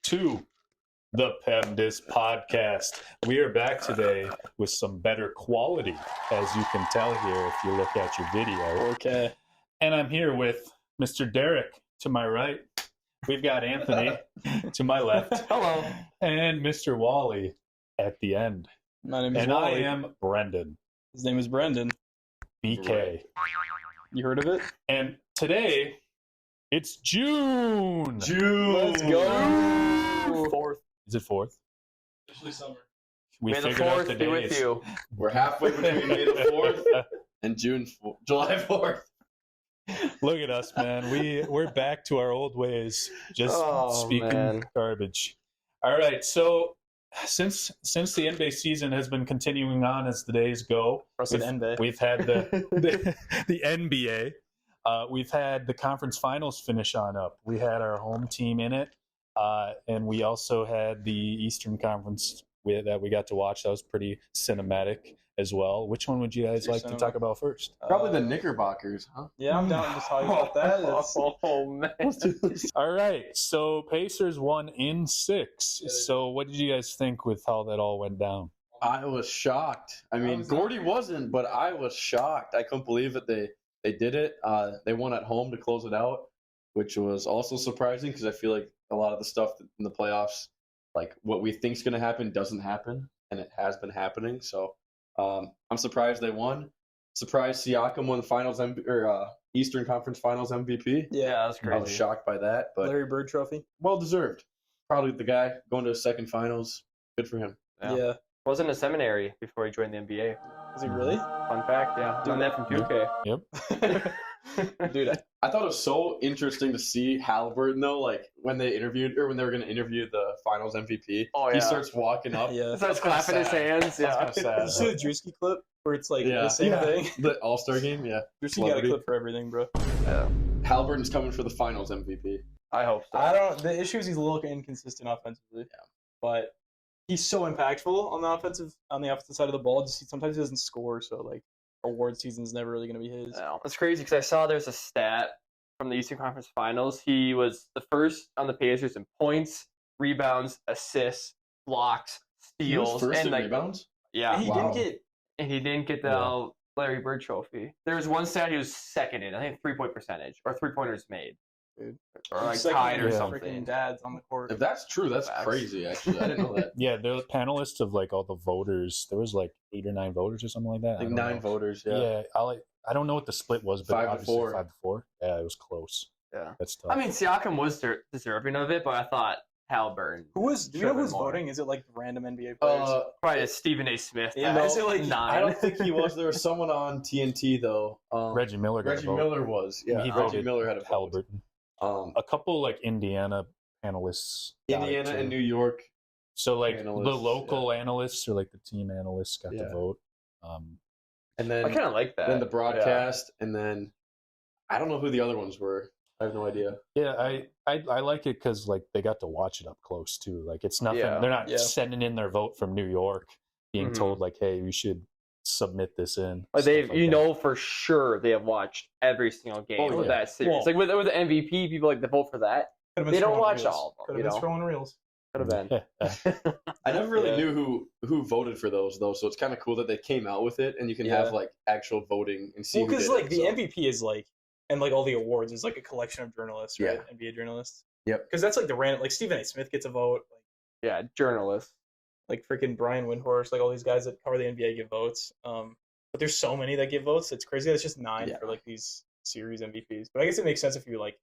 to the PEMDAS podcast. We are back today with some better quality, as you can tell here if you look at your video. Okay. And I'm here with Mr. Derek to my right. We've got Anthony to my left. Hello. And Mr. Wally at the end. My name is And Wally. I am Brendan. His name is Brendan. BK. You heard of it? And today, it's June. Let's go. 4th. Is it 4th? Officially summer. We May the figured out 4th the be with days. you. We're halfway between May the 4th and July 4th. Look at us, man. We're back to our old ways, just speaking man. garbage. All right, so since the NBA season has been continuing on as the days go, we've had the NBA. We've had the conference finals finish on up. We had our home team in it, and we also had the Eastern Conference that we got to watch. That was pretty cinematic as well. Which one would you guys like to talk about first? Probably the Knickerbockers, huh? Yeah, I'm down to talk about that. Oh, man. All right, so Pacers won in 6. So what did you guys think with how that all went down? I was shocked. I mean, Gordy wasn't, but I was shocked. I couldn't believe that they did it. They won at home to close it out, which was also surprising because I feel like a lot of the stuff in the playoffs, like what we think is going to happen, doesn't happen, and it has been happening. So I'm surprised they won. Surprised Siakam won the Eastern Conference Finals MVP. Yeah, that's crazy. I was shocked by that, but Larry Bird Trophy. well deserved. Probably the guy going to the second finals. Good for him. Yeah. Wasn't a seminary before he joined the NBA. Is he really? Fun fact, yeah. Learned that from 2K. Yep. Dude, I thought it was so interesting to see Halliburton though, like when they were going to interview the Finals MVP. Oh, yeah. He starts walking up. yeah. Starts clapping his hands. Yeah. That's kinda Did you see the Drewski clip where it's like the same thing? The All-Star game, yeah. Drewski got a clip for everything, bro. Yeah. Halliburton's coming for the Finals MVP. I hope so. The issue is he's a little inconsistent offensively. Yeah. But he's so impactful on the offensive side of the ball. Just sometimes he doesn't score, so like award season's never really going to be his. No, it's crazy because I saw there's a stat from the Eastern Conference Finals. He was the first on the Pacers in points, rebounds, assists, blocks, He was steals, first and in like rebounds? yeah, And he didn't get the Larry Bird Trophy. There was one stat he was second in. I think 3-point percentage or 3-pointers made, Dude. or like Second tied or to something. freaking dads on the court. If that's true, that's Facts. crazy, actually. I didn't know that. Yeah, the panelists of like all the voters. There was like 8 or 9 voters or something like that. I think don't 9 know. voters, yeah. Yeah, I don't know what the split was, but 5 to obviously 4. 5 to 4. Yeah, it was close. Yeah, That's tough. I mean Siakam was deserving of it, but I thought Halliburton. Do you know Should've who's been more. voting? Is it like random NBA players? Probably a Stephen A. Smith. Yeah, type. is it like 9? I don't think he was. There was someone on TNT, though. Reggie Miller got a Reggie vote. Miller was. Yeah, He Reggie voted Miller had a vote. Halliburton. A couple like Indiana panelists. got it, Indiana too. and New York. So like analysts, the local analysts or like the team analysts got Yeah. the vote. And then I kind of like that. then the broadcast, and then I don't know who the other ones were. I have no idea. Yeah, I like it because like they got to watch it up close too. Like it's nothing. Yeah. They're not Yeah. sending in their vote from New York, being Mhm. told like, "Hey, you should submit this in." Like stuff like that. know for sure they have watched every single game Oh, of yeah. that series. Well- like with the MVP, people like to vote for that. Could've been They don't scrolling watch reels. all of them, Could you have been know? scrolling reels. Could have been. I never really Yeah. knew who voted for those though, so it's kind of cool that they came out with it, and you can Yeah. have like actual voting and see. Well, who because did like it, the so. MVP is like, and like all the awards is like a collection of journalists, right? Yeah. NBA journalists. Yep. Because that's like the random, like Stephen A. Smith gets a vote, Yeah, journalists. like freaking Brian Windhorst, like all these guys that cover the NBA give votes. But there's so many that give votes. It's crazy. It's just 9 Yeah. for like these series MVPs. But I guess it makes sense if you like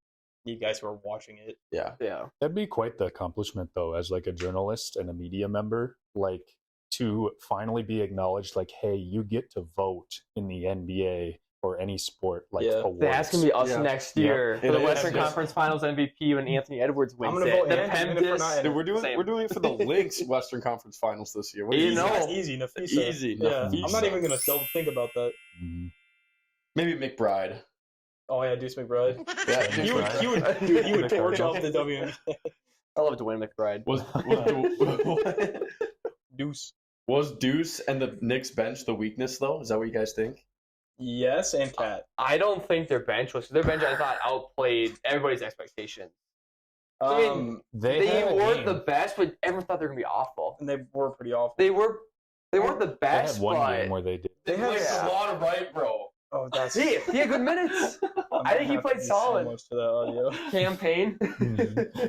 need guys who are watching it. Yeah. Yeah. That'd be quite the accomplishment, though, as like a journalist and a media member, like to finally be acknowledged. Like, hey, you get to vote in the NBA or any sport, like Yeah. awards. That's gonna be us Yeah. next Yeah. year for It the is, Western yes. Conference Finals MVP when Anthony Edwards wins I'm gonna it. vote The and even if we're not PEMDAS. in Dude, we're doing it for the Lynx Western Conference Finals this year. What do You you know. That's easy. Nafisa. Easy. Yeah. Nafisa. I'm not even gonna double think about that. Mhm. Maybe McBride. Oh yeah, Deuce McBride. Yeah, You would, McBride. you would torch off the WNBA. I love Dwayne McBride. Deuce. Was Deuce and the Knicks bench the weakness though? Is that what you guys think? Yes, and Cat. I don't think their bench was. Their bench, I thought, outplayed everybody's expectations. They weren't the best, but everyone thought they were gonna be awful. And they were pretty awful. They weren't the They best. had one but game where they did. They played a lot of right, bro. Oh, that's. he had good minutes. I think he played solid. So much to that audio. Campaign.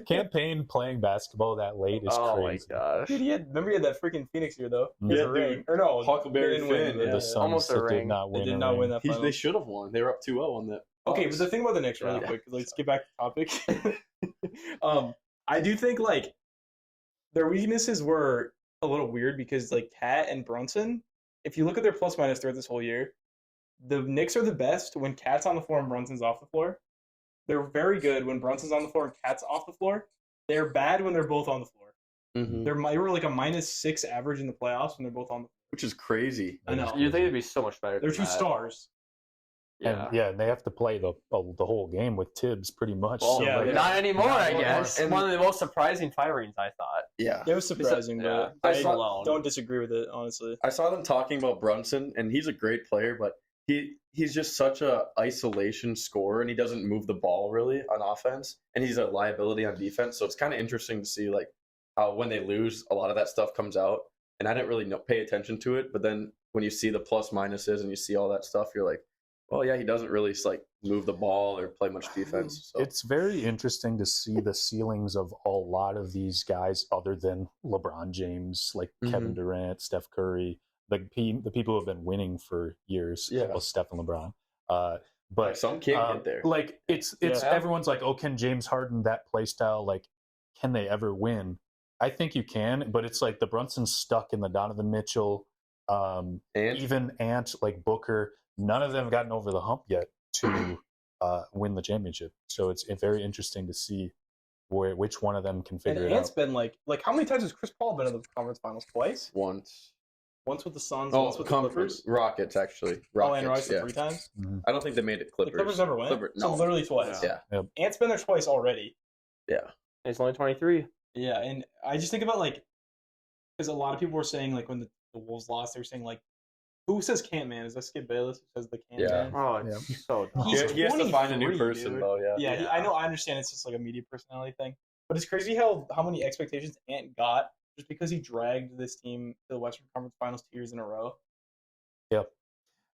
Campaign playing basketball that late is crazy. My gosh. Dude, remember he had that freaking Phoenix year though. Yeah, He has a ring. Or no, Huckleberry they didn't win. Finn, Yeah, yeah. The Suns Almost a that ring. did not win. They did a not ring. win that final. They should have won. They were up 2-0 on that. Okay, but the thing about the Knicks, really Yeah. quick, let's get back to the topic. I do think like their weaknesses were a little weird because like Cat and Brunson, if you look at their plus minus throughout this whole year, the Knicks are the best when Cat's on the floor and Brunson's off the floor. They're very good when Brunson's on the floor and Cat's off the floor. They're bad when they're both on the floor. Mm-hmm. They were like a -6 average in the playoffs when they're both on the floor. Which is crazy. I know. You think it'd be so much better. They're than two that. stars. Yeah. And they have to play the whole game with Tibbs pretty much. Well, Yeah, like, not anymore, Not I anymore. guess. And- One of the most surprising firings, I thought. Yeah. It was surprising, yeah. but I I saw- don't disagree with it, honestly. I saw them talking about Brunson, and he's a great player, but he's just such a isolation scorer, and he doesn't move the ball really on offense, and he's a liability on defense. So it's kind of interesting to see like how when they lose, a lot of that stuff comes out, and I didn't really pay attention to it. But then when you see the plus minuses and you see all that stuff, you're like, well, yeah, he doesn't really like move the ball or play much defense. So. It's very interesting to see the ceilings of a lot of these guys other than LeBron James, like Kevin Durant, Steph Curry, the people who have been winning for years. Yeah. Well, Steph and LeBron. But Like, some can't get there. Like it's Yeah. everyone's like, oh, can James Harden that play style? Like, can they ever win? I think you can, but it's like the Brunson's stuck in the Donovan Mitchell, And even Ant, like Booker. None of them have gotten over the hump yet to win the championship. So it's very interesting to see which one of them can And figure it Ant's out. been like how many times has Chris Paul been in the conference finals? Twice? once. Once with the Suns, Oh, once with the Clippers. Rockets actually. Oh, and Rockets, Rockets yeah. 3 times. I don't think they made it The Clippers. Clippers never went. So no. literally twice. Yeah. Ant's been there twice already. Yeah. He's only 23. Yeah, and I just think about like because a lot of people were saying like when the Wolves lost, they were saying like, who says can't man? Is that Skip Bayless who says the can't Yeah. man? Oh, it's so dumb. He's He has to find a new 23, person dude. though. Yeah. Yeah, I know. I understand it's just like a media personality thing, but it's crazy how many expectations Ant got just because he dragged this team to the Western Conference Finals 2 years in a row. Yep.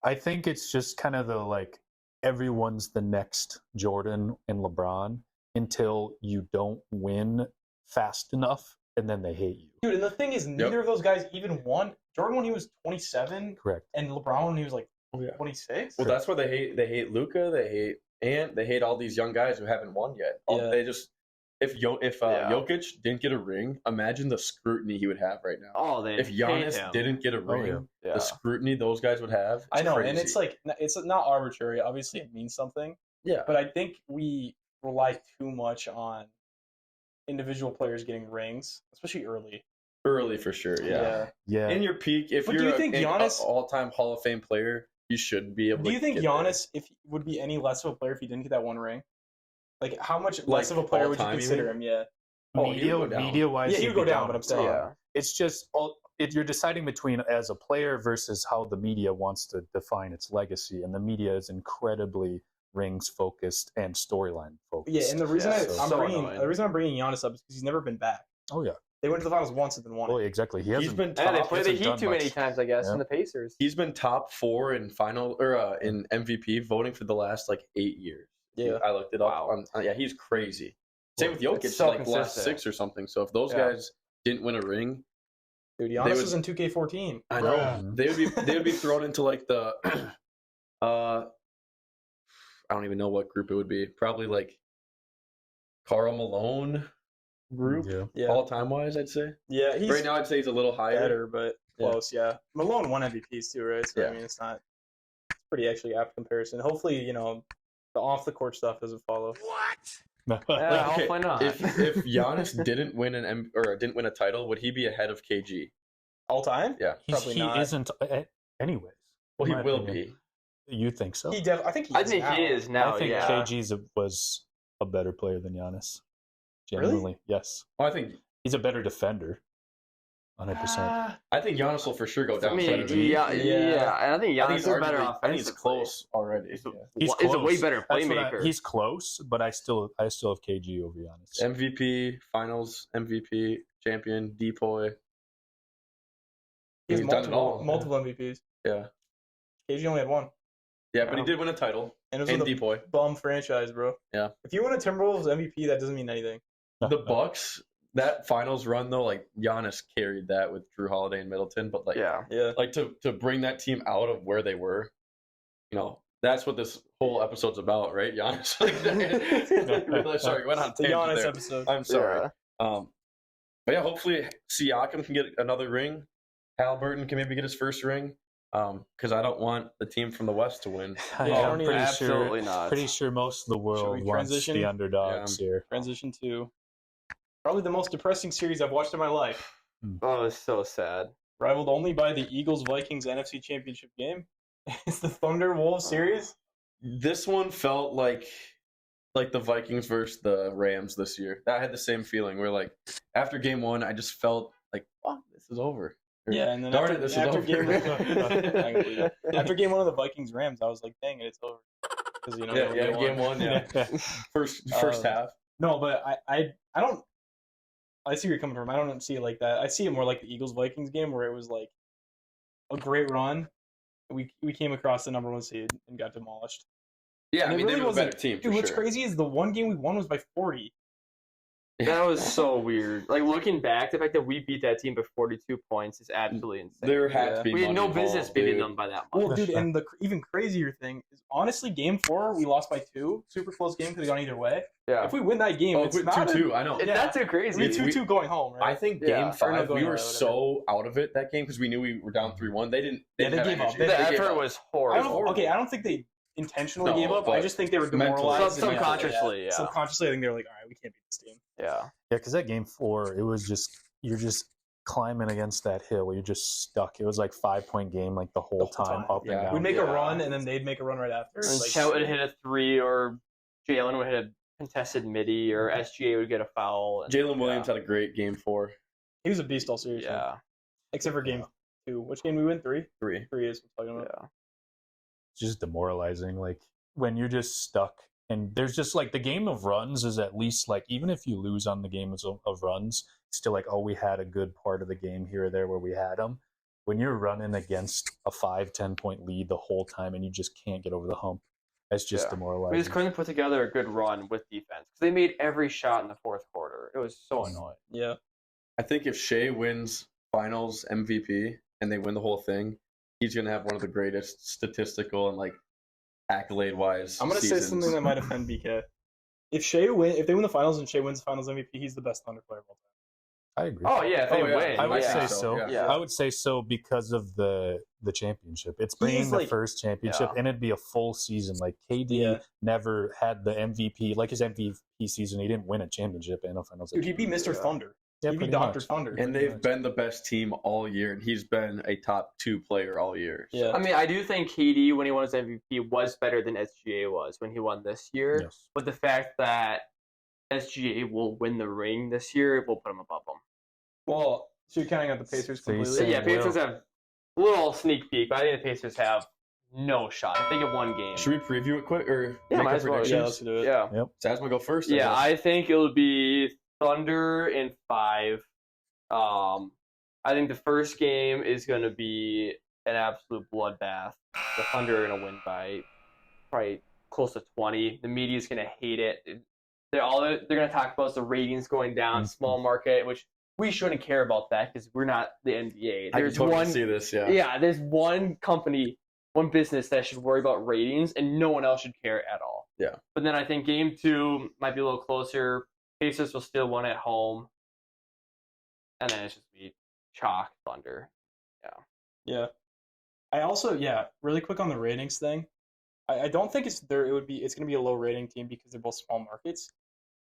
I think it's just kind of the like everyone's the next Jordan and LeBron until you don't win fast enough and then they hate you. Dude, and the thing is, neither of those guys even won. Jordan when he was 27, Correct. and LeBron when he was like Oh, yeah. 26. Well, that's why they hate Luka. They hate Ant. They hate all these young guys who haven't won yet. Yeah. They just if Jokic didn't get a ring, imagine the scrutiny he would have right now. Oh, they If hate Giannis him. didn't get a ring, Yeah. the scrutiny those guys would have. I know, and crazy. it's like it's not arbitrary. Obviously, it means something, yeah, but I think we rely too much on individual players getting rings, especially early. early for sure. Yeah. Yeah. In your peak, if But do you're you think an Giannis- all-time Hall of Fame player, you should be able. Do you to think get there. Giannis would be any less of a player if he didn't get that one ring? Like, how much Like, less of a player would you all-time, you consider mean? him? Yeah. Oh, he would go down. media wise, Yeah, he would go down, but I'm saying- Yeah. it's just you're deciding between as a player versus how the media wants to define its legacy, and the media is incredibly rings focused and storyline focused. Yeah, and the reason Yeah, I'm so bringing annoying. the reason I'm bringing Giannis up is because he's never been back. Oh yeah. They went to the finals once and then won Well, it. exactly. He He's hasn't been And they top. play the hasn't Heat done too many much. times, I guess, Yeah. and the Pacers. He's been top 4 in final or in MVP voting for the last like 8 years. Yeah. I looked it up. Wow. Yeah, he's crazy. Same with Jokic, It's so like the last consistent. 6 or something. So if those Yeah. guys didn't win a ring, Dude, Giannis would- was in 2K14. I know Bruh. they would be thrown into like the I don't even know what group it would be. Probably like Karl Malone group, Yeah. Yeah. all time wise, I'd say. Yeah, he's Right now, I'd say he's a little higher. better, but Yeah. close. Yeah. Malone won MVPs too, right? So Yeah. I mean, it's pretty actually apt comparison. Hopefully, the off the court stuff doesn't follow. Yeah, okay, hopefully not. If Giannis didn't win didn't win a title, would he be ahead of KG? All time? Yeah. Probably he not. isn't. Anyways. Well, he in my will opinion. be. You think so? I think he I is think now. he is now. I think yeah. KG was a better player than Giannis. Really? Genuinely, yes. Well, I think He's a better defender. 100%. I think Giannis will for sure go down. I mean, to MVP. yeah, and I think Giannis is better arguably- offensively. I think he's close already. He's He's a way close. better That's what playmaker. he's close, but I still have KG over Giannis. MVP, Finals MVP, champion, Depoy. He's He's done it all. multiple MVPs. Yeah. KG only had one. Yeah, but he did win a title. And it was And with a Depoy. bum franchise, bro. Yeah. If you win a Timberwolves MVP, that doesn't mean anything. The Bucks, that finals run though, like Giannis carried that with Drew Holiday and Middleton, but like Yeah. like to bring that team out of where they were, that's what this whole episode's about, right? Giannis. Sorry, went on The tangent Giannis there. episode. I'm sorry. Yeah. But yeah, hopefully Siakam can get another ring. Halliburton can maybe get his first ring. Because I don't want the team from the West to win. I'm pretty absolutely sure, not. Pretty sure most of the world we wants transition? the underdogs here. Transition to probably the most depressing series I've watched in my life. Oh, it's so sad. Rivaled only by the Eagles-Vikings NFC Championship game. It's the Thunder-Wolves series. This one felt like the Vikings versus the Rams this year. I had the same feeling. Where like after game one, I just felt like, oh, this is over. Yeah, and then Darn after, it, this after is game over. after game one of the Vikings-Rams, I was like, dang it, it's over. Because Yeah, game one, yeah. First half. No, but I don't. I see where you're coming from. I don't see it like that. I see it more like the Eagles-Vikings game where it was like a great run. We came across the number one seed and got demolished. Yeah, And I mean, it really they were a better wasn't- team. Dude, for what's sure. crazy is the one game we won was by 40. That was so weird. Like looking back, the fact that we beat that team by 42 points is absolutely insane. There had to be. We had no money business involved, beating dude. them by that much. Well, dude, and the even crazier thing is, honestly, game 4 we lost by 2. Super close game, could have gone either way. Yeah. If we win that game, Oh, it's it's not 2-2. I know. It's not too crazy. It's 2-2 going home, right? I think Yeah. game Or 5, going we were away, so out of it that game because we knew we were down 3-1. They didn't. Yeah, they have gave up. energy. They The gave effort up. was I horrible. don't. Okay, I don't think they intentionally No, gave up. I but just think they were mentally. demoralized. and Subconsciously, yeah. Subconsciously, I think they were like, all right, we can't beat this team. Yeah. Yeah, because that game 4, it was just you're just climbing against that hill. You're just stuck. It was like 5-point game like the whole time, up Yeah. and down. We'd make a Yeah. run, and then they'd make a run right after. And It's like, Choate would hit a 3, or Jalen would hit a contested midi, or SGA would get a foul. And, Jalen Williams had a great game 4. he was a beast all series. Yeah. Except for game 2. Which game we win? 3? 3. 3 is what I'm talking about. Yeah. It's just demoralizing. Like when you're just stuck, and there's just like the game of runs is at least like even if you lose on the games of runs, it's still like, oh, we had a good part of the game here or there where we had them. When you're running against a 5-10 point lead the whole time and you just can't get over the hump, that's just demoralizing. We just couldn't put together a good run with defense because they made every shot in the fourth quarter. It was so annoying. Yeah. I think if Shea wins Finals MVP and they win the whole thing, he's gonna have one of the greatest statistical and like accolade wise. I'm gonna say something that might offend BK. If they win the finals and Shea wins the Finals MVP, he's the best Thunder player of all time. I agree. Oh yeah, if they win. I would yeah. say so. Yeah. I would say so because of the championship. It's bringing the like- first championship, Yeah. and it'd be a full season. Like KD never had the MVP, like his MVP season. He didn't win a championship and a finals. Dude, he'd be Mr. Thunder. Yeah, He'd be pretty Dr. much. Thunder. And they've been the best team all year, and he's been a top 2 player all year. So. Yeah. I mean, I do think KD, when he won his MVP, was better than SGA was when he won this year. Yes. But the fact that SGA will win the ring this year will put him above him. Well, so you're counting out the Pacers So you completely? say- Yeah, Pacers have a little sneak peek, but I think the Pacers have no shot. I think of one game. Should we preview it quick or Yeah, make might our as well. predictions? Yeah, let's do it. Yeah. Sasma go first. Yeah, I I think it'll be Thunder in 5. I think the first game is going to be an absolute bloodbath. The Thunder are going to win by probably close to 20. The media is going to hate it. They're going to talk about the ratings going down, small market, which we shouldn't care about that because we're not the NBA. I can There's totally one see this. Yeah. Yeah, there's one company, one business that should worry about ratings, and no one else should care at all. Yeah. But then I think game 2 might be a little closer. Pacers will still win at home, and then it's just be chalk Thunder. Yeah. I also, really quick on the ratings thing. I don't think it's going to be a low rating team because they're both small markets.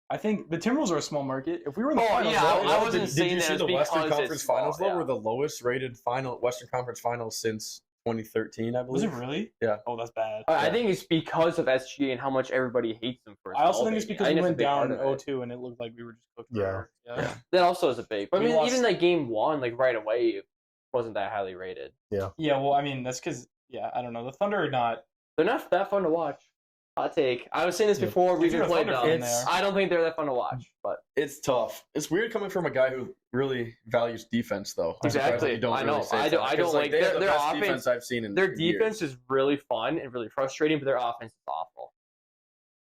I think the Timberwolves are a small market. If we were in the Oh, finals, yeah, though, I wasn't Did saying you that see it's the Western because Conference it's small, Finals though? yeah. Were the lowest rated Western Conference Finals since 2013, I believe. Was it really? Yeah. Oh, that's bad. I think it's because of SGA and how much everybody hates them for. I also think it's because we went down in 0-2 and it looked like we were just cooked. Yeah. That also is a big. But I We mean, lost- even like game 1, like right away, it wasn't that highly rated. Yeah, well, I mean, that's because, I don't know. The Thunder are not. They're not that fun to watch. Hot take. I was saying this before we If you're even a played Thunder them. fan, they are. I don't think they're that fun to watch, but It's tough. It's weird coming from a guy who really values defense, though. I'm surprised Exactly. you don't I really know. say I that, don't 'cause, like they have the their best offense. defense I've seen in their years. defense is really fun and really frustrating, but their offense is awful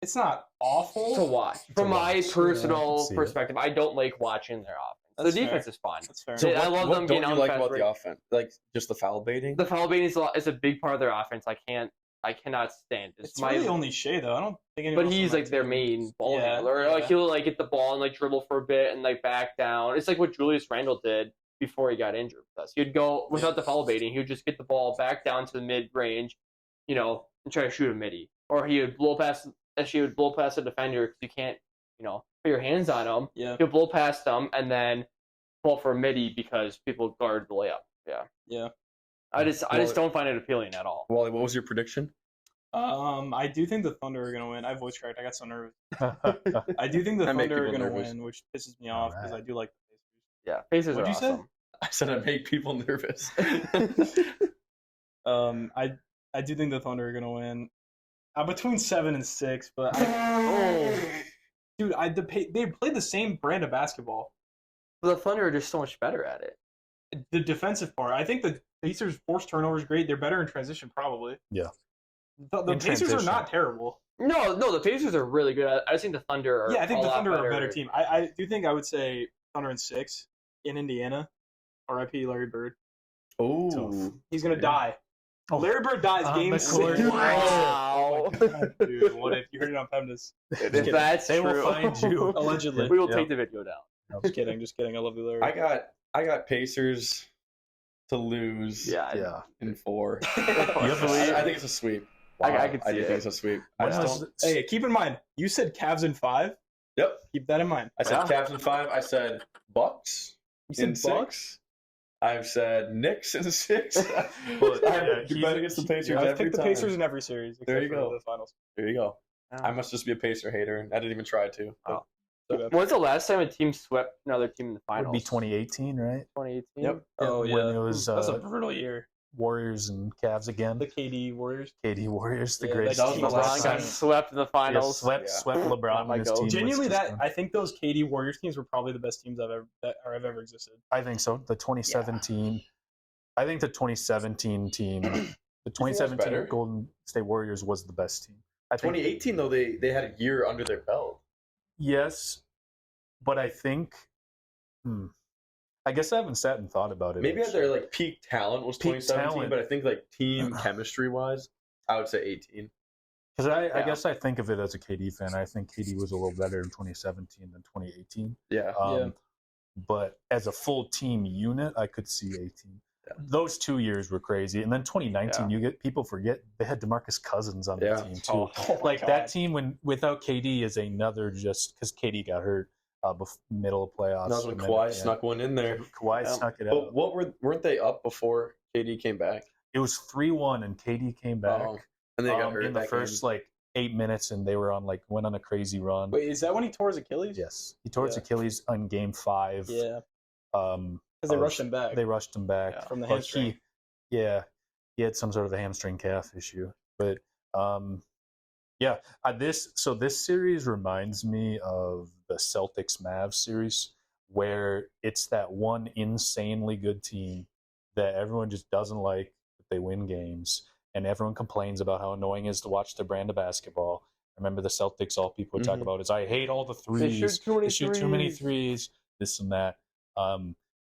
It's not awful. to watch. From my watch. personal see it. perspective, I don't like watching their offense. That's Their defense fair. is fun. That's fair. So I love them What getting don't on you like fast about break. the offense? Like just the foul baiting? The foul baiting is a big part of their offense. I cannot stand it. It's really only Shea, though. I don't think anyone But else he's on like that their team- main ball Yeah, handler. Like yeah. he'll like get the ball and like dribble for a bit and like back down. It's like what Julius Randle did before he got injured with us. He'd go without the foul baiting. He would just get the ball back down to the mid range, and try to shoot a midi. Or he would blow past. Actually, would blow past a defender because you can't, put your hands on him. Yeah. He'll blow past them and then pull for a midi because people guard the layup. Yeah. Yeah. I just don't find it appealing at all. Wally, what was your prediction? I do think the Thunder are gonna win. I voice cracked. I got so nervous. I do think the I make Thunder are people gonna nervous. win, which pisses me off because I do like the Yeah. Pacers What'd are you say? awesome. I said I make people nervous. Pacers. I do think the Thunder are gonna win. Between 7 and 6, but dude, they played the same brand of basketball. The Thunder are just so much better at it. The defensive part, I think the Pacers force turnovers great. They're better in transition, probably. Yeah. The In Pacers are transition. not terrible. No, the Pacers are really good. I think the Thunder are. Yeah, I think a the lot Thunder are a better. better team. I do think I would say Thunder in 6 in Indiana. R.I.P. Larry Bird. Oh, He's gonna die. Larry Bird dies game the 6. court. Wow. Oh my God, dude, what if you heard it on PEMDAS? If that's They true, will find you. Allegedly. we will Yeah. take the video down. No, just kidding. I love you, Larry. I got Pacers to lose. Yeah. In 4. You have a I think it's a sweep. I could I see do it. think it's a sweep. When I was don't. Hey, keep in mind, you said Cavs in 5. Yep. Keep that in mind. I said Yeah. Cavs in 5. I said Bucks You said in Bucks? 6. I've said Knicks in 6. Well, yeah, I he's- bet against the Pacers Yeah, I've every picked the time. Pacers in every series. There except you for go. The finals. There you go. Yeah. I must just be a Pacer hater, and I didn't even try to. Oh. So When's the last time a team swept another team in the would finals? be 2018, right? 2018. Yep. Oh, When yeah. it was That's a brutal year. Warriors and Cavs again. The KD Warriors. KD Warriors, the Yeah, greatest that was team the of last all LeBron time. got swept in the finals. Yeah, Yeah. swept LeBron my and his goat. team. was Genuinely, just I think those KD Warriors teams were probably the best teams have ever existed. I think so. The 2017, I think the 2017 team, the 2017 better? Golden State Warriors was the best team. I think 2018, though, they had a year under their belt. yes, but I think, I guess I haven't sat and thought about it. Maybe at actually. their peak talent was Peak 2017, talent. but I think team chemistry wise, I would say 18. Because I Yeah. guess I think of it as a KD fan. I think KD was a little better in 2017 than 2018. Yeah. But as a full team unit, I could see 18. Yeah. Those 2 years were crazy. And then 2019, you get people forget they had DeMarcus Cousins on the Yeah. team too. Oh my Like God. that team without KD is another just because KD got hurt middle of playoffs. That was when and then- Kawhi yeah. snuck one in there. Kawhi Yeah. snuck it But out. weren't they up before KD came back? It was 3-1 and KD came back Oh, and they got hurt in the that first game. 8 minutes, and they were went on a crazy run. Wait, is that when he tore his Achilles? Yes, he tore his Yeah. Achilles on Game 5. Yeah, Um, because they of- rushed him back. They rushed him back From the But hamstring. he had some sort of a hamstring calf issue. But this series reminds me of the Celtics Mavs series, where it's that one insanely good team that everyone just doesn't like, but they win games, and everyone complains about how annoying it is to watch their brand of basketball. Remember the Celtics? All people would talk Mhm. about is I hate all the threes. They shoot too many They shoot too many threes. threes. This and that.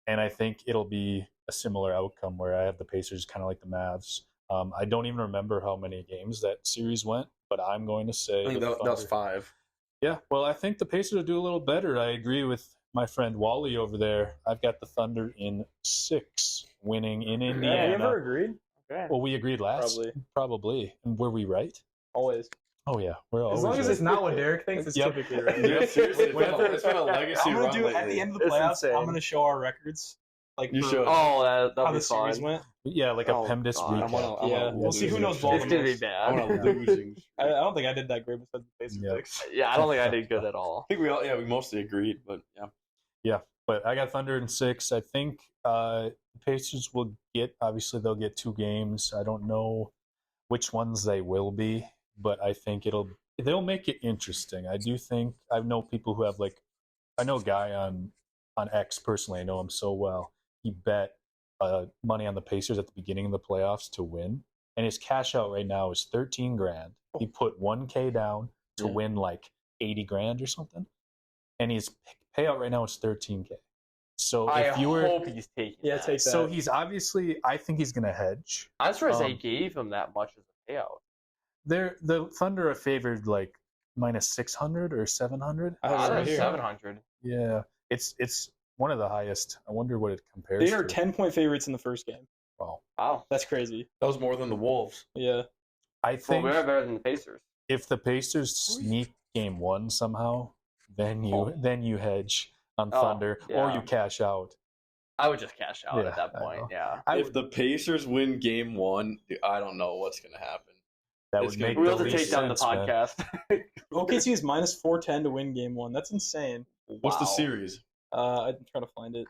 And I think it'll be a similar outcome where I have the Pacers kind of like the Mavs. I don't even remember how many games that series went, but I'm going to say I think the that was Thunder. 5. Yeah, well, I think the Pacers will do a little better. I agree with my friend Wally over there. I've got the Thunder in 6, winning in Have we Indiana. ever agreed? Okay. Well, we agreed last. Probably. And were we right? Always. Oh, yeah. We're always As long as right. it's not what Derek thinks, it's Yep. typically right. Yeah, seriously, Whenever- it's been a legacy I'm gonna run do at lately. the end of the It's playoffs. insane. I'm gonna show our records Like You for should. Oh, that'd how be the series fun. went. Yeah, like a Oh, PEMDAS God. recap. Yeah, we'll see who knows ball It's the gonna be most. I'm on a bad. losing. I don't think I did that great besides the Pacers Yeah. picks. Yeah, I don't think I did good at all. I think we mostly agreed, but yeah. Yeah, but I got Thunder in 6. I think the Pacers will obviously they'll get 2 games. I don't know which ones they will be, but I think they'll make it interesting. I do think I know people who have I know a guy on X personally. I know him so well. He bet money on the Pacers at the beginning of the playoffs to win, and his cash out right now is $13,000. He put $1,000 down to win like $80,000 or something, and his payout right now is $13,000. So I if you were, hope he's taking Yeah, that. take that. so he's obviously, I think he's gonna hedge. I'm surprised they Um, gave him that much as a payout. The Thunder are favored like minus 600 or 700. I have it I right think here. 700. Yeah, it's one of the highest. I wonder what it compares They to. are 10-point favorites in the first game. Wow. Wow. That's crazy. That was more than the Wolves. Yeah. I Well, think we're better than the Pacers. if the Pacers sneak game 1 somehow, then you hedge on Oh, Thunder or yeah. you cash out. I would just cash out Yeah, at that I point. know. Yeah. If the Pacers win game 1, dude, I don't know what's gonna happen. That It's would gonna make be We'll the have to least take down the sense, man. podcast. OKC is minus 410 to win game 1. That's insane. What's the Wow. series? I'm trying to find it.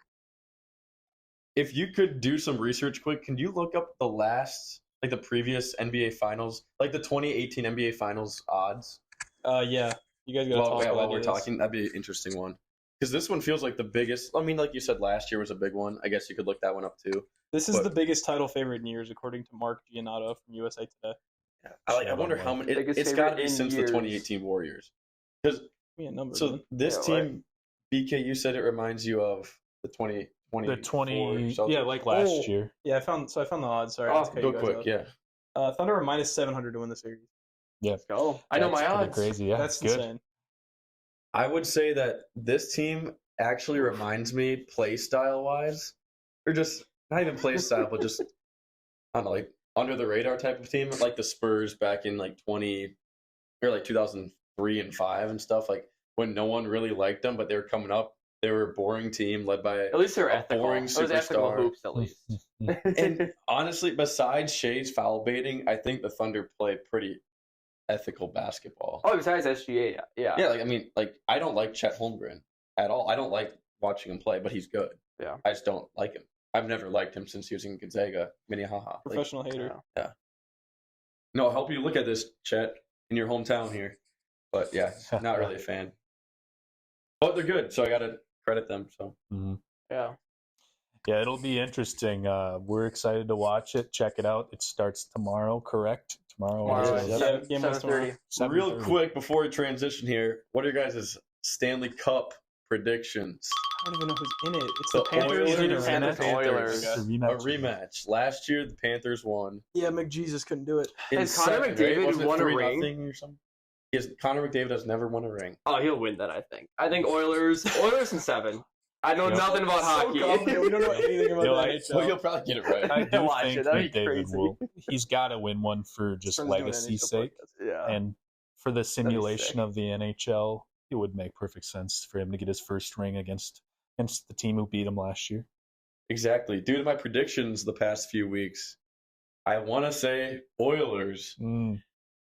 If you could do some research quick, can you look up the previous NBA Finals, like the 2018 NBA Finals odds? Yeah. You guys got to talk about While we're ideas. talking, that'd be an interesting one. Because this one feels like the biggest. I mean, like you said, last year was a big one. I guess you could look that one up too. This is But- the biggest title favorite in years, according to Mark Giannotto from USA Today. I wonder how many. Biggest It's got to favorite be in since years. the 2018 Warriors. Because Yeah, numbers. so man. this Yeah, team, BK, you said it reminds you of the 2020. The 20, yeah, like last Oh. year. Yeah, I found the odds. Sorry, Oh, let's cut Go you guys quick, off. yeah. Thunder are minus 700 to win the series. Let's go. I know That's my pretty odds. Crazy, yeah. That's good. insane. I would say that this team actually reminds me play style wise, or just not even play style, but just I don't know, like under the radar type of team, like the Spurs back in like 2003 and 5 and stuff. Like when no one really liked them, but they were coming up. They were a boring team led by At least they're a ethical. boring It was ethical superstar. hoops, at least. And honestly, besides Shea's foul baiting, I think the Thunder play pretty ethical basketball. Oh, besides SGA, yeah. Yeah, I don't like Chet Holmgren at all. I don't like watching him play, but he's good. Yeah. I just don't like him. I've never liked him since he was in Gonzaga. Minnehaha. Professional hater. No, I'll help you look at this, Chet, in your hometown here. But yeah, not really a fan. But they're good, so I got to credit them. So Mhm. Yeah. Yeah, it'll be interesting. We're excited to watch it. Check it out. It starts tomorrow, correct? Tomorrow. Tomorrow, is it? Yeah, game one's tomorrow. 7:30. real 7:30. quick before we transition here, what are your guys' Stanley Cup predictions? I don't even know who's in it. It's The the Panthers. Oilers and are in it. Oilers. It's a A rematch. rematch. Last year, the Panthers won. Yeah, McJesus couldn't do it. In Has Connor seven, McDavid Wasn't it won a 3-0 ring? or something? Yes, Connor McDavid has never won a ring. Oh, he'll win that, I think. I think Oilers in 7. I know Yep. nothing about hockey. confident. We don't know anything about Yo, the I- NHL. Well, you'll probably get it right. I do Watch think it. That'd be McDavid crazy. will. He's got to win one for just Friends doing legacy's NHL sake, podcast. Yeah. and for the simulation sick. of the NHL. It would make perfect sense for him to get his first ring against the team who beat him last year. Exactly. Due to my predictions the past few weeks, I want to say Oilers,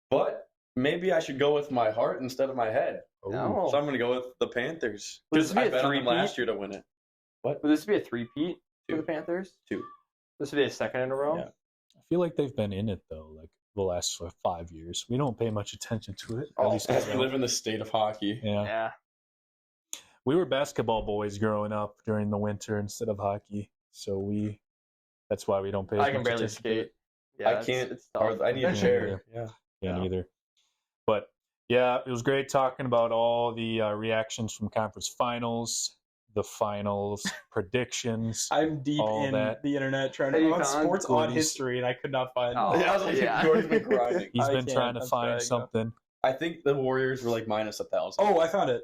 but maybe I should go with my heart instead of my head. No. So I'm going to go with the Panthers. Would this Because be I a bet on them three-peat? last year to win it. Would this be a three-peat for Two. the Panthers? 2. This would be a second in a row? Yeah. I feel like they've been in it though, like the last 5 years. We don't pay much attention to it. Oh, At least Because I we don't. live in the state of hockey. Yeah. Yeah. We were basketball boys growing up during the winter instead of hockey, so that's why we don't pay. As I can much barely attention to it. skate. Yeah, I can't. It's tough. Or I need a chair. Yeah. Yeah, Yeah. neither. But yeah, it was great talking about all the reactions from conference finals, the finals, predictions. I'm deep all in that. the internet trying to Hey, you find found sports on Gordy's- history, and I could not find. Oh. Yeah, I was like, Yeah. Jordan's been grinding. He's I been can't. trying to I'm find trying, something. I think the Warriors were like minus 1,000. Oh, I found it.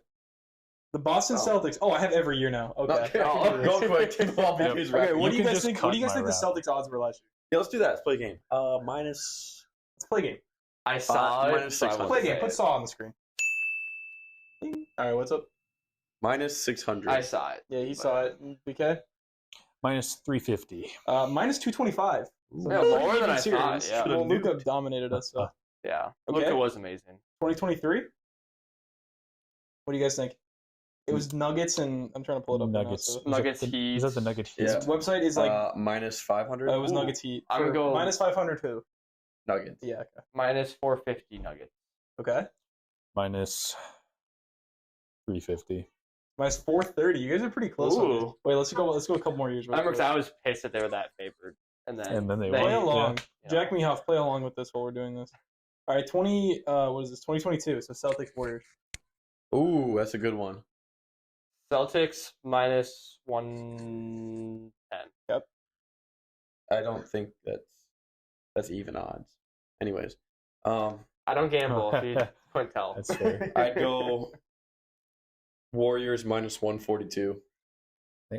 The Boston Oh. Celtics. Oh, I have every year now. Okay. Okay, Oh, I can do go this. quick. Take off Yep. BK's Okay, record. what do you can guys just think? What cut do you guys my think the rap. Celtics odds were last year? Yeah, let's do that. Let's play a game. Minus. Let's play a game. I saw it. minus so I 600. won't Play a say game. Put it. Saw on the screen. All right, what's up? Minus 600. I saw it. Yeah, he saw it. BK. Minus 350. Minus 225. Yeah, more than I thought. Yeah. Well, Luka dominated us. So. Yeah. Okay. Luka was amazing. 2023. What do you guys think? It was Nuggets and I'm trying to pull it up. Nuggets. Now, so. Nuggets Heat. Is that the Nugget Heat? Yeah. Website is like minus 500. it was Nuggets Heat. I'm gonna go minus 500 too. Nuggets. Yeah. Okay. minus 450 Nuggets. Okay. Minus 350. Minus 430. You guys are pretty close. On this. Ooh. Wait, let's go a couple more years. I remember 'cause I was pissed that they were that favored, and then they play won. along. Yeah. Jack Mehoff, play along with this while we're doing this. All right, what is this? 2022. So Celtics Warriors. Ooh, that's a good one. Celtics minus 110. Yep. I don't think that's even odds. Anyways, I don't gamble. If you couldn't tell. That's fair. I'd go Warriors minus 142.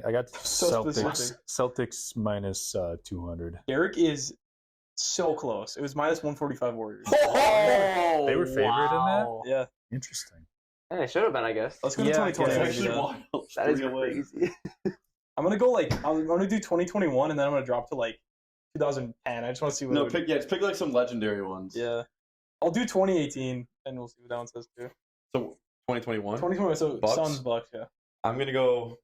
I got So Celtics minus 200. Derek is so close. It was minus 145 Warriors. Oh, They were favored in that? Yeah. Interesting. Yeah, they should have been, I guess. Let's go to Yeah, 2020. yeah, Let's do that. wild. That is crazy. I'm gonna go I'm gonna do 2021 and then I'm gonna drop to 2010. I just want to see what. No, it would- pick like some legendary ones. Yeah. I'll do 2018 and we'll see what that one says too. So 2021. 2021. So Bucks? Suns Bucks. Yeah. I'm gonna go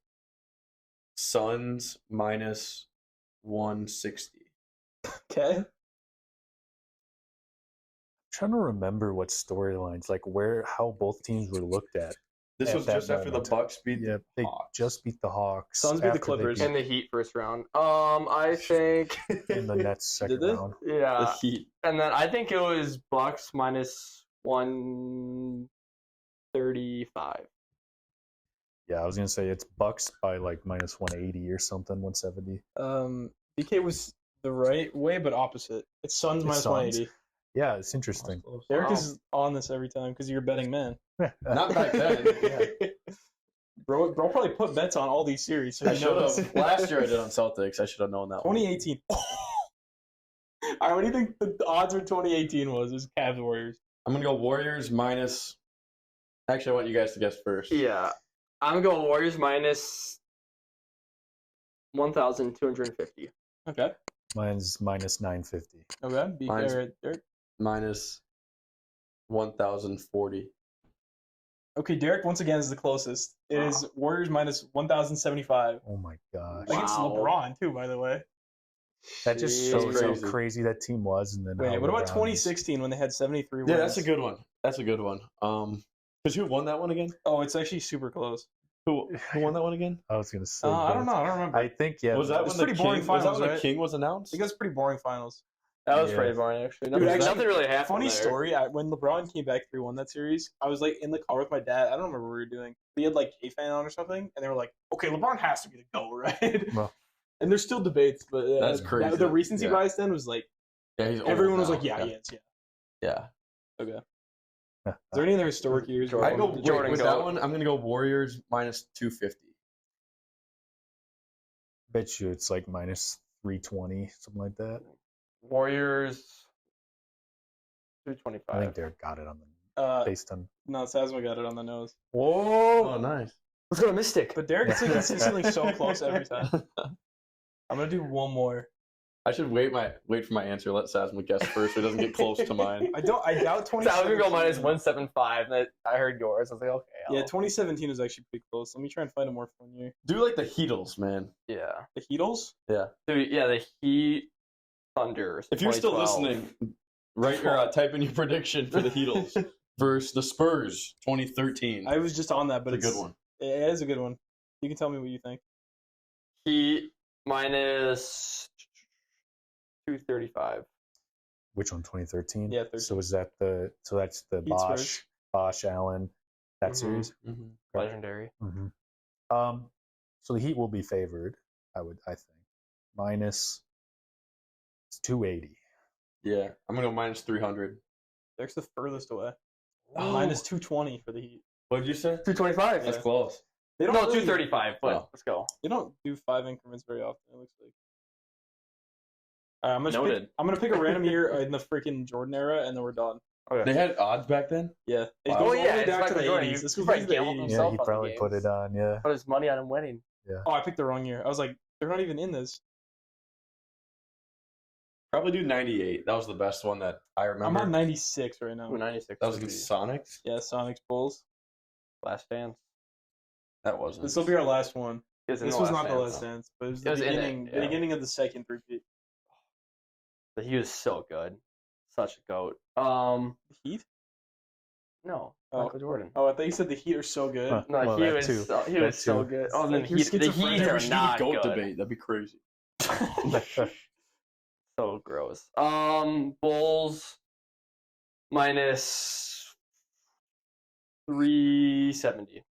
Suns minus 160. Okay. Trying to remember what storylines, how both teams were looked at. This At was that just after the moment. Bucks beat Yeah, they Hawks. just beat the Hawks. Suns beat the after they Clippers. And the Heat first round. I think. in the Nets second they? round. the Yeah. Heat. And then I think it was Bucks minus 135. Yeah, I was gonna say it's Bucks by minus 180 or something, 170. BK was the right way, but opposite. It's Suns It's minus Suns. 180. Yeah, it's interesting. Derek Wow. is on this every time because you're a betting man. Not back then. Bro probably put bets on all these series. So I he should knows. have. Last year I did on Celtics. I should have known that one. 2018. All right, what do you think the odds for 2018 was? It was Cavs Warriors. I'm gonna go Warriors minus. Actually, I want you guys to guess first. Yeah. I'm going Warriors minus 1,250. Okay. Mine's minus 950. Okay. BK Mine's- right there. Minus 1,040. Okay, Derek once again is the closest. It is Warriors minus 1,075. Oh my gosh. Against Wow. LeBron too, by the way. That just Jeez. shows how Crazy. crazy that team was. And then Wait, how what about LeBron 2016 when they had 73 wins? Yeah, that's a good one. That's a good one. Because who won that one again? Oh, it's actually super close. Who won that one again? I was gonna say. I don't know. I don't remember. I think Was that It's when the pretty king? boring Was that finals, when right? the king was announced? I think it's pretty boring finals. That was Yeah. pretty boring, actually. Dude, Nothing, actually, nothing really happened. Funny there. story. When LeBron came back 3-1 that series, I was in the car with my dad. I don't remember what we were doing. We had K-Fan on or something, and they were like, "Okay, LeBron has to be the GOAT, right?" Well. And there's still debates, but That's crazy. The recency Yeah. bias then was Yeah, he's old everyone was now. like, "Yeah, he is." Yeah. Yeah. Okay. Is there any other historic years? Jordan. I go wait, Jordan with goat. that one. I'm gonna go Warriors minus 250. Bet you it's minus 320, something like that. Warriors I think 225. Derek got it on the Uh, based on. no, Sasma got it on the nose. Whoa! Oh, nice. Let's go to Mystic. But Derek is consistently so close every time. I'm gonna do one more. I should wait for my answer. Let Sasma guess first, so he doesn't get close to mine. I doubt So I was gonna 2017. go minus 175. And I heard yours. I was like, okay. Yeah, 2017 was actually pretty close. Let me try and find a more fun year. Do like the Heatles, man. Yeah. The Heatles? Dude, yeah, the Heat Thunder. If you're still 2012. listening, type in your prediction for the Heatles versus the Spurs 2013. I was just on that, but It's a good one. It is a good one. You can tell me what you think. Heat minus 235. Which one? 2013. Yeah, 13. So is that that's the Heat Spurs. Bosch Allen that Mhm. series. Mm-hmm. Legendary. Mm-hmm. So the Heat will be favored. I think minus 280. Yeah, I'm gonna go minus 300. Derek's the furthest away. Ooh. Minus 220 for the Heat. What did you say? 225. That's close. They No, don't really- 235. But Oh. let's go. They don't do 5 increments very often. It looks like. All right, Noted. I'm gonna pick a random year in the freaking Jordan era, and then we're done. They had odds back then. Yeah, it Wow. goes all the way it's back to Michael the Jordan. 80s. This He goes probably back to the gambled 80s. Yeah, himself he on the probably put games. it on. Yeah. Put his money on him winning. Oh, I picked the wrong year. I was like, They're not even in this. Probably do 98. That was the best one that I remember. I'm on 96 right now. Ooh, 96. That was against Sonics? Yeah, Sonics Bulls. Last Dance. That wasn't. This will be our last one. This was not the last dance, but it was the It was in it, beginning. yeah. The beginning of the second repeat. But he was so good. Such a goat. The Heat? No. Oh. Michael Jordan. Oh, I thought you said the Heat are so good. Huh. No, Well, he that was too. so, he That was so too. good. Oh, then Like, you're the Heat schizophrenic. are We should do not the GOAT good. debate. That'd be crazy. So gross. Bulls minus 370.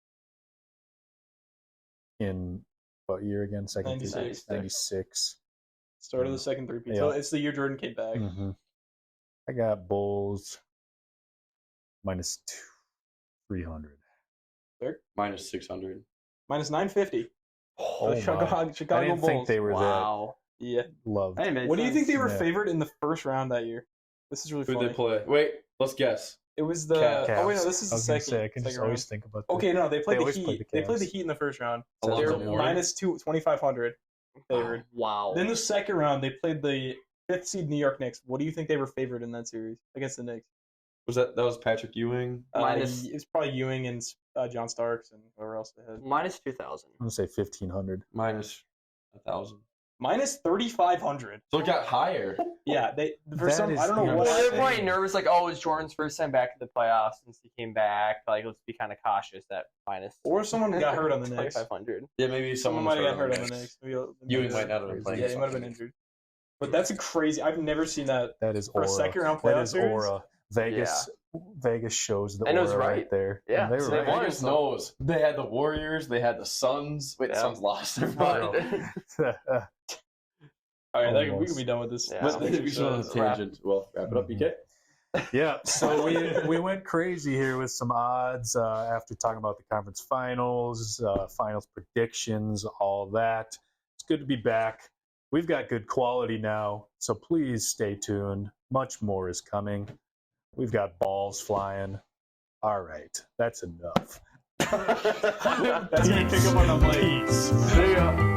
In what year again? Second 96. 96. Start of the second repeat. Yeah. So it's the year Jordan came back. Mm-hmm. I got Bulls minus 300. Minus 600. Minus 950. Oh, Chicago my. I Bulls. didn't think they were Wow. Yeah. that loved. Hey, man, What do you think they were Yeah. favored in the first round that year? This is really Who'd funny. they play? Wait, let's guess. It was the. Cavs. Oh wait, no, this is I the was gonna second. say I can just second always round. think about. The, Okay, no, they played the always Heat. play the They played the Cavs. Heat in the first round. Alonzo They're Mourning? minus 2,500 favored. Wow. Then the second round, they played the fifth seed New York Knicks. What do you think they were favored in that series against the Knicks? That was Patrick Ewing? Minus- It's probably Ewing and John Starks and whoever else they had. minus 2,000. I'm gonna say 1,500. Minus 1,000. Minus 3,500. So it got higher. Yeah, they for That some is I don't know insane. what. Well, they're Insane. probably nervous, like, oh, it's Jordan's first time back in the playoffs since he came back. Like, let's be kind of cautious at minus. Or someone got hurt on the Knicks. 2,500. Yeah, maybe Someone someone might have got hurt on on the Knicks. Ewing might not have been playing. Yeah, he might have been injured. But that's a crazy. I've never seen that. That is For a aura. second round That playoff is series? aura. Vegas shows the And it aura was right right. there. Yeah, And they so were they right. won. Vegas knows. They had the Warriors. They had the Suns. Wait, the Yeah. Suns lost. They're But fine. All right, we Almost. can be done with this. Yeah. this But next we should on a episode. tangent. Well, wrap it up, BK. Yeah, so we went crazy here with some odds after talking about the conference finals, finals predictions, all that. It's good to be back. We've got good quality now, so please stay tuned. Much more is coming. We've got balls flying. All right, that's enough. That's gonna pick up on the mic. Peace. there you go.